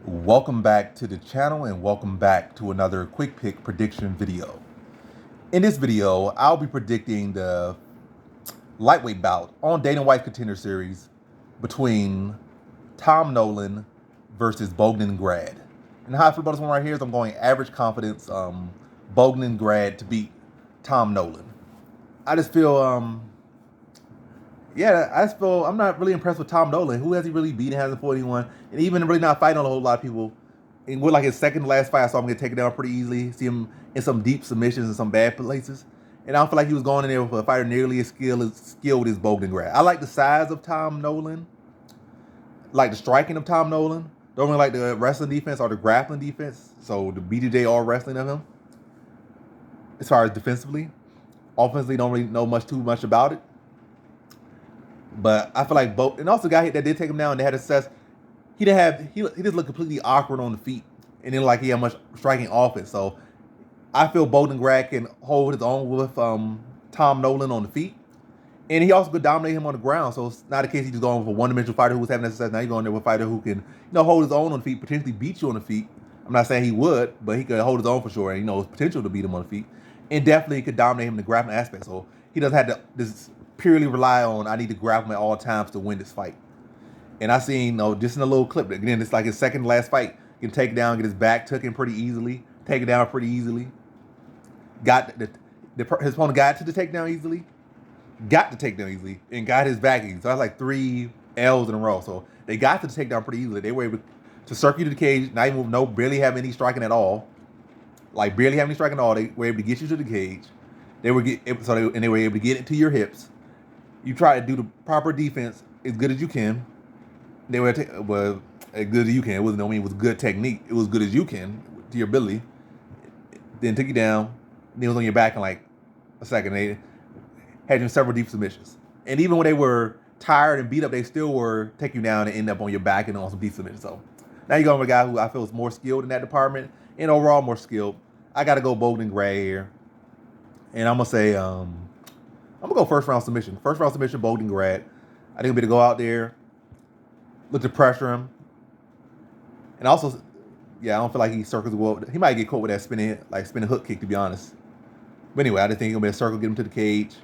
Welcome back to the channel and welcome back to another quick pick prediction video. In this video, I'll be predicting the lightweight bout on Dana White's Contender Series between Tom Nolan versus Bogdan Grad. And how I feel about this one right here is I'm going average confidence Bogdan Grad to beat Tom Nolan. I just feel I'm not really impressed with Tom Nolan. Who has he really beaten? Hasn't fought anyone, and even really not fighting on a whole lot of people. And with like his second to last fight, I saw him get taken down pretty easily. See him in some deep submissions in some bad places, and I don't feel like he was going in there with a fighter nearly as skilled as Bogdan Grad. I like the size of Tom Nolan, like the striking of Tom Nolan. Don't really like the wrestling defense or the grappling defense. So the BJJ all wrestling of him. As far as defensively, offensively, don't really know too much about it. But I feel like both, and also the guy that did take him down, they had success. He just looked completely awkward on the feet, and then like he had much striking offense. So I feel Bogdan Grad can hold his own with Tom Nolan on the feet, and he also could dominate him on the ground. So it's not a case he's just going with a one-dimensional fighter who was having that success. Now you're going there with a fighter who can hold his own on the feet, potentially beat you on the feet. I'm not saying he would, but he could hold his own for sure, and his potential to beat him on the feet, and definitely could dominate him in the grappling aspect. So he doesn't have to purely rely on I need to grapple at all times to win this fight. And I seen just in a little clip, again, it's like his second to last fight, he can take it down, get his back taken pretty easily, take it down pretty easily. His opponent got to the takedown easily, and got his back easy. So that's like 3 L's in a row. So they got to the takedown pretty easily. They were able to circle you to the cage, not even barely have any striking at all. Like barely have any striking at all. They were able to get you to the cage. They were able to get it to your hips. You try to do the proper defense as good as you can. They were as good as you can. It wasn't it was good technique. It was good as you can to your ability. Then took you down. Then it was on your back in like a second. They had you in several deep submissions. And even when they were tired and beat up, they still were taking you down and end up on your back and on some deep submissions. So now you're going with a guy who I feel is more skilled in that department and overall more skilled. I got to go Bogdan Grad here. And I'm going to say I'm going to go first round submission. First round submission, Bogdan Grad. I think he'll be to go out there, look to pressure him. And also, I don't feel like he circles well. He might get caught with that spinning hook kick, to be honest. But anyway, I just think he'll be a circle, get him to the cage.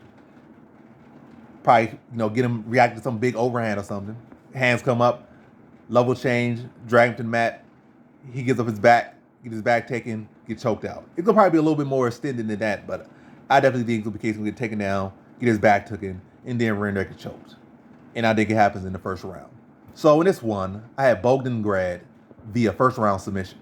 Probably, get him react to some big overhand or something. Hands come up, level change, drag him to the mat. He gives up his back, get his back taken, get choked out. It's going to probably be a little bit more extended than that, but I definitely think it'll be the case he'll get taken down, get his back taken, and then rear naked choked. And I think it happens in the first round. So in this one, I had Bogdan Grad via first round submission.